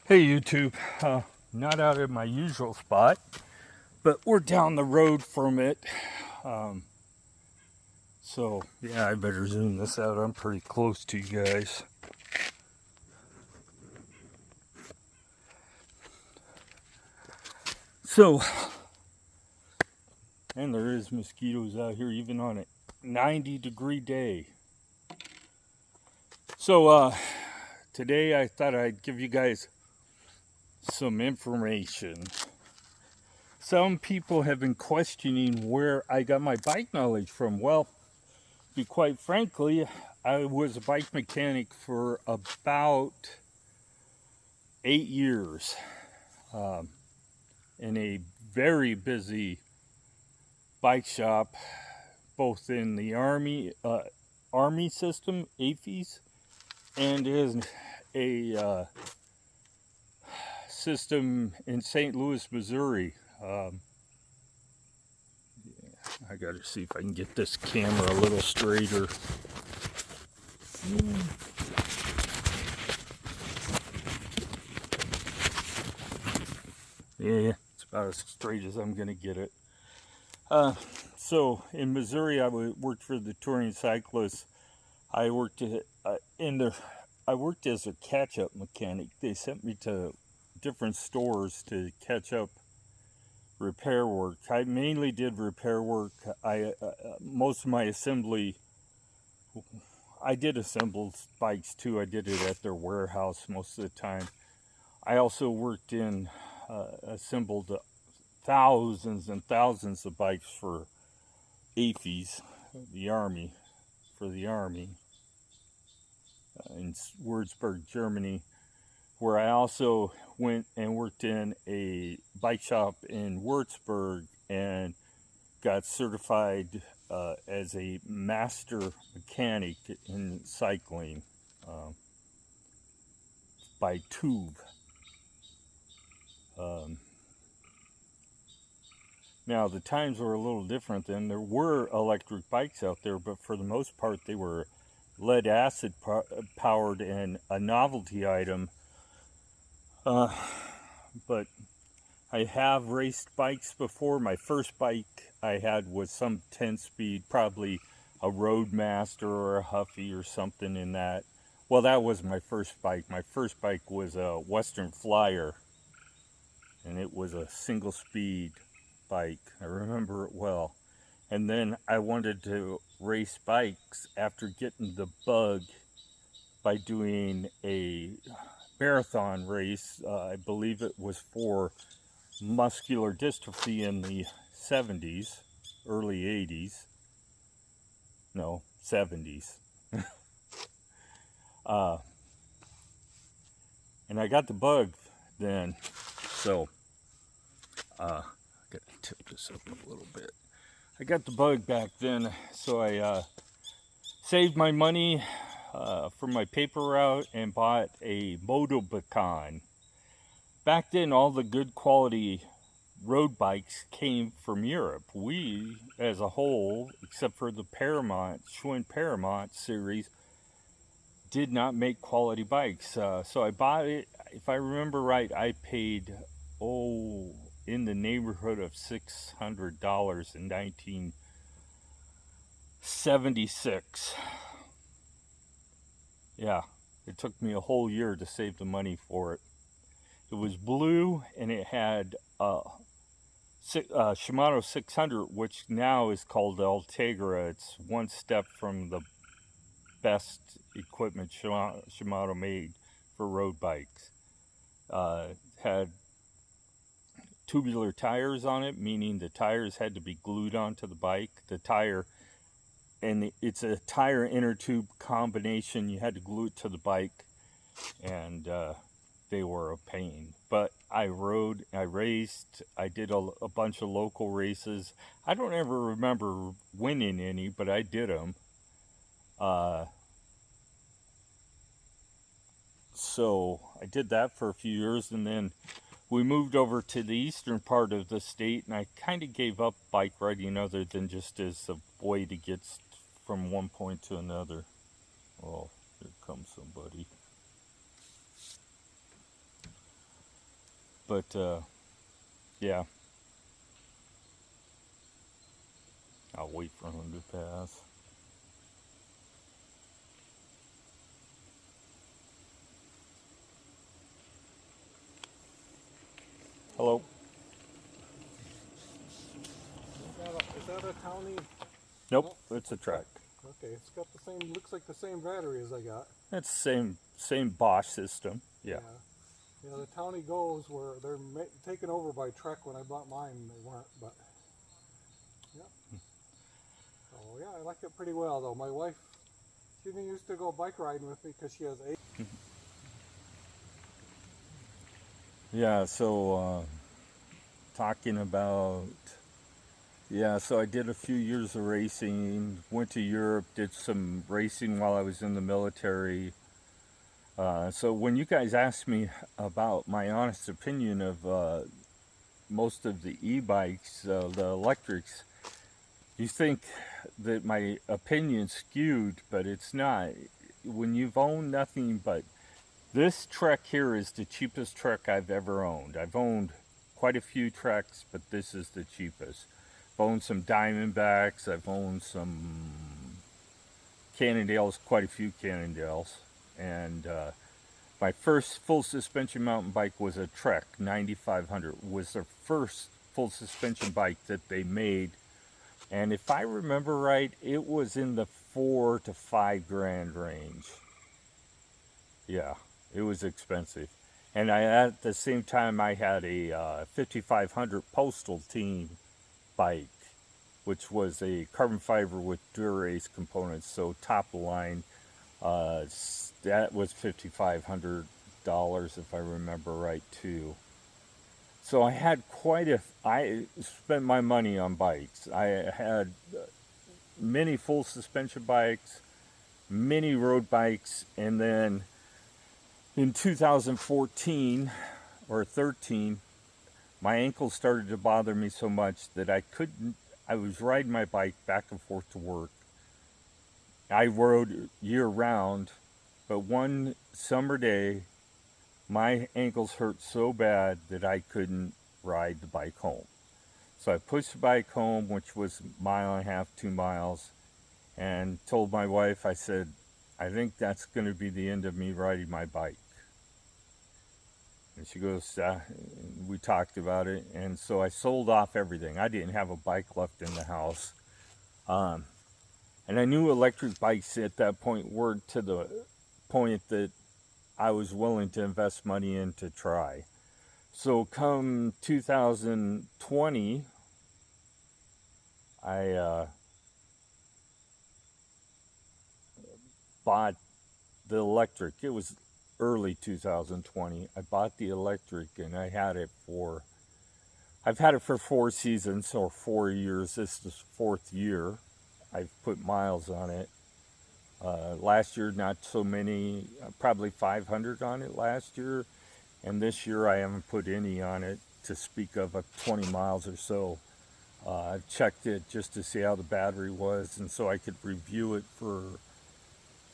Hey YouTube, not out at my usual spot, but we're down the road from it. Um, so yeah, I better zoom this out. I'm pretty close to you guys. So, and there is mosquitoes out here even on a 90-degree day. So today I thought I'd give you guys some information. Some people have been questioning where I got my bike knowledge from. Well, to be quite frankly, I was a bike mechanic for about 8 years in a very busy bike shop, both in the Army system, AFES, and in a system in St. Louis, Missouri. I gotta see if I can get this camera a little straighter. Yeah, it's about as straight as I'm gonna get it. So in Missouri, I worked for the touring cyclists. I worked I worked as a catch-up mechanic. They sent me to different stores to catch up repair work. I mainly did repair work. Most of my assembly, I did assemble bikes too. I did it at their warehouse most of the time. I also worked in assembled thousands and thousands of bikes for AFES, the Army, for the Army in Würzburg, Germany, where I also went and worked in a bike shop in Würzburg and got certified as a master mechanic in cycling by Tube. Now, the times were a little different then. There were electric bikes out there, but for the most part, they were lead acid powered and a novelty item. But I have raced bikes before. My first bike I had was some 10-speed, probably a Roadmaster or a Huffy or something in that. Well, that was my first bike. My first bike was a Western Flyer, and it was a single-speed bike. I remember it well. And then I wanted to race bikes after getting the bug by doing a marathon race. I believe it was for muscular dystrophy in the 70s, early 80s. No, 70s. And I got the bug then. So, I gotta tip this up a little bit. I got the bug back then, so I saved my money for my paper route and bought a Motobacan. Back then, all the good quality road bikes came from Europe. We, as a whole, except for the Schwinn Paramount series, did not make quality bikes. So I bought it. If I remember right, I paid, in the neighborhood of $600 in 1976. Yeah, it took me a whole year to save the money for it. It was blue and it had Shimano 600, which now is called the Ultegra. It's one step from the best equipment Shimano made for road bikes. Had tubular tires on it, meaning the tires had to be glued onto the bike. It's a tire inner tube combination. You had to glue it to the bike, and they were a pain. But I raced, I did a bunch of local races. I don't ever remember winning any, but I did them. So I did that for a few years, and then we moved over to the eastern part of the state, and I kind of gave up bike riding other than just as a way to get from one point to another. Oh, here comes somebody. But yeah, I'll wait for him to pass. Hello. Is that a Townie? Nope, it's a Trek. Okay, it's got the same, looks like the same battery as I got. It's same Bosch system. Yeah. Yeah, the Townie Goes were, they're taken over by Trek. When I bought mine, they weren't, but yeah. Oh yeah, I like it pretty well though. My wife, she didn't used to go bike riding with me because she has eight. Yeah, so talking about, yeah, so I did a few years of racing, went to Europe, did some racing while I was in the military. So when you guys asked me about my honest opinion of most of the e-bikes, the electrics, you think that my opinion's skewed, but it's not. When you've owned nothing but this Trek here is the cheapest Trek I've ever owned. I've owned quite a few Treks, but this is the cheapest. I've owned some Diamondbacks. I've owned some Cannondales, quite a few Cannondales. And my first full suspension mountain bike was a Trek 9500. It was the first full suspension bike that they made. And if I remember right, it was in the $4,000 to $5,000 range. Yeah, it was expensive. And at the same time, I had a 5500 Postal Team bike, which was a carbon fiber with Dura-Ace components. So top of the line, that was $5,500 if I remember right too. So I had I spent my money on bikes. I had many full suspension bikes, many road bikes, and then in 2014 or 13, my ankles started to bother me so much that I was riding my bike back and forth to work. I rode year round, but one summer day, my ankles hurt so bad that I couldn't ride the bike home. So I pushed the bike home, which was a mile and a half, 2 miles, and told my wife, I said, I think that's going to be the end of me riding my bike. And she goes, we talked about it. And so I sold off everything. I didn't have a bike left in the house. And I knew electric bikes at that point were to the point that I was willing to invest money in to try. So come 2020, I bought the electric. It was early 2020. I bought the electric and I've had it for 4 seasons or 4 years. This is the 4th year. I've put miles on it. Last year, not so many, probably 500 on it last year. And this year, I haven't put any on it to speak of 20 miles or so. I've checked it just to see how the battery was, and so I could review it for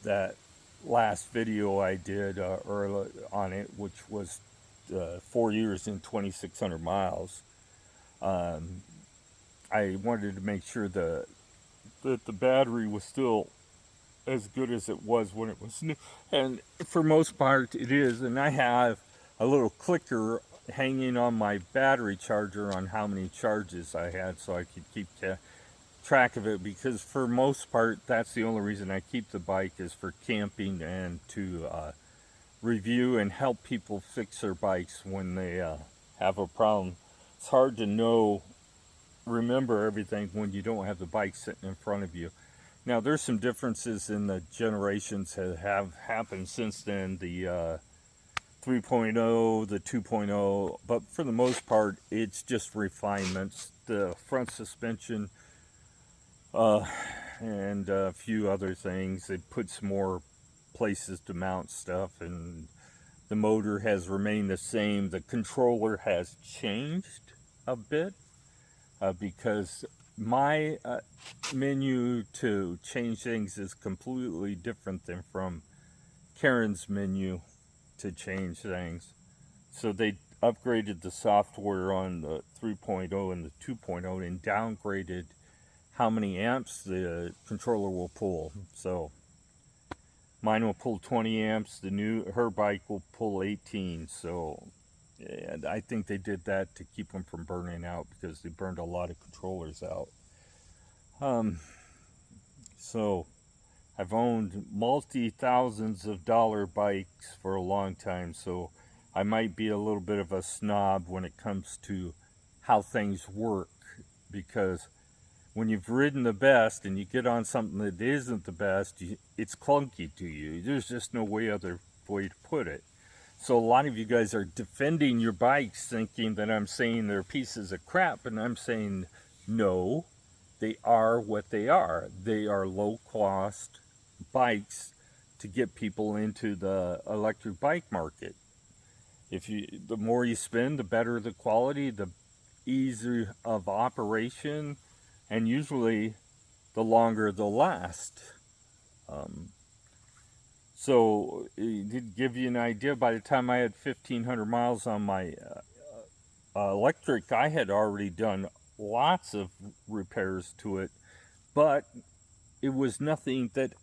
that last video I did on it, which was 4 years and 2,600 miles. I wanted to make sure that the battery was still as good as it was when it was new, and for most part it is. And I have a little clicker hanging on my battery charger on how many charges I had, so I could keep track of it, because for most part that's the only reason I keep the bike, is for camping and to review and help people fix their bikes when they have a problem. It's hard to remember everything when you don't have the bike sitting in front of you. Now, there's some differences in the generations that have happened since then, the 3.0, the 2.0, but for the most part, it's just refinements. The front suspension and a few other things. They put some more places to mount stuff, and the motor has remained the same. The controller has changed a bit because my menu to change things is completely different than from Karen's menu to change things. So they upgraded the software on the 3.0 and the 2.0 and downgraded how many amps the controller will pull. So mine will pull 20 amps. Her bike will pull 18. So yeah, I think they did that to keep them from burning out, because they burned a lot of controllers out. So I've owned multi-thousands of dollar bikes for a long time, so I might be a little bit of a snob when it comes to how things work, because when you've ridden the best and you get on something that isn't the best, it's clunky to you. There's just no other way to put it. So a lot of you guys are defending your bikes thinking that I'm saying they're pieces of crap, and I'm saying no, they are what they are. They are low-cost bikes to get people into the electric bike market. The more you spend, the better the quality, the easier of operation, and usually the longer they'll last. So it did give you an idea. By the time I had 1,500 miles on my electric, I had already done lots of repairs to it, but it was nothing that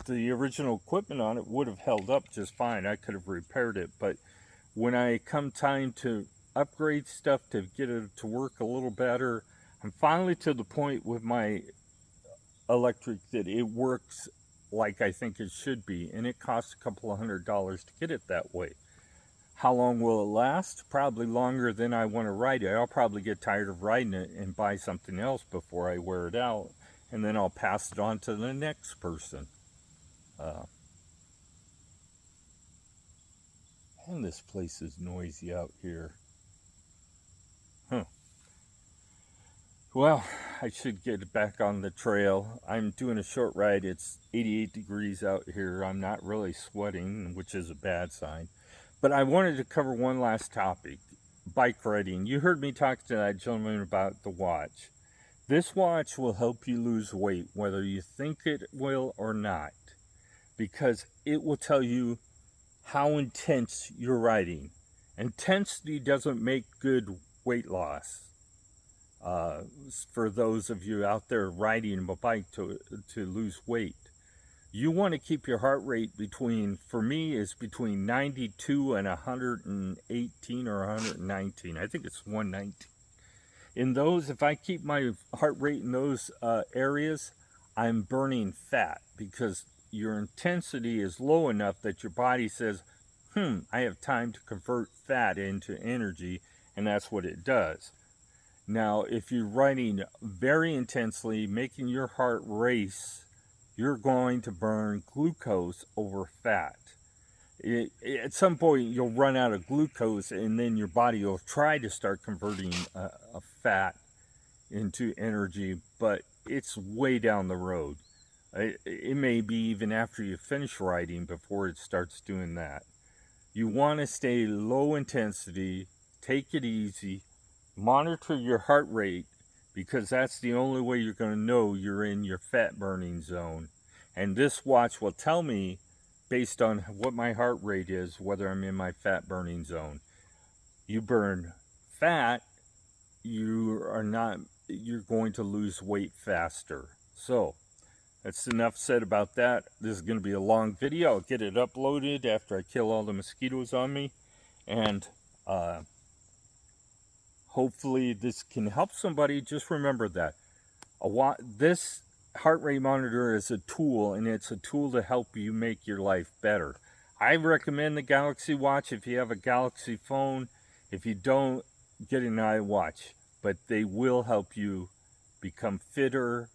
the original equipment on it would have held up just fine. I could have repaired it, but when I come time to upgrade stuff to get it to work a little better, I'm finally to the point with my electric that it works like I think it should be, and it costs a couple of $100 to get it that way. How long will it last? Probably longer than I want to ride it. I'll probably get tired of riding it and buy something else before I wear it out, and then I'll pass it on to the next person. And this place is noisy out here. Well, I should get back on the trail. I'm doing a short ride. It's 88 degrees out here. I'm not really sweating, which is a bad sign. But I wanted to cover one last topic, bike riding. You heard me talk to that gentleman about the watch. This watch will help you lose weight, whether you think it will or not, because it will tell you how intense you're riding. Intensity doesn't make good weight loss. For those of you out there riding a bike to lose weight, you want to keep your heart rate for me, is between 92 and 118 or 119. I think it's 119. In those, if I keep my heart rate in those areas, I'm burning fat, because your intensity is low enough that your body says, I have time to convert fat into energy, and that's what it does. Now, if you're riding very intensely, making your heart race, you're going to burn glucose over fat. At some point, you'll run out of glucose, and then your body will try to start converting a fat into energy, but it's way down the road. It may be even after you finish riding before it starts doing that. You want to stay low intensity, take it easy, monitor your heart rate, because that's the only way you're going to know you're in your fat burning zone. And this watch will tell me, based on what my heart rate is, whether I'm in my fat burning zone. You burn fat, you're going to lose weight faster. So that's enough said about that. This is going to be a long video. I'll get it uploaded after I kill all the mosquitoes on me, and hopefully this can help somebody. Just remember that this heart rate monitor is a tool, and it's a tool to help you make your life better. I recommend the Galaxy Watch if you have a Galaxy phone. If you don't, get an iWatch, but they will help you become fitter,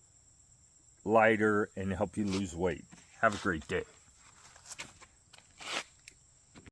lighter, and help you lose weight. Have a great day.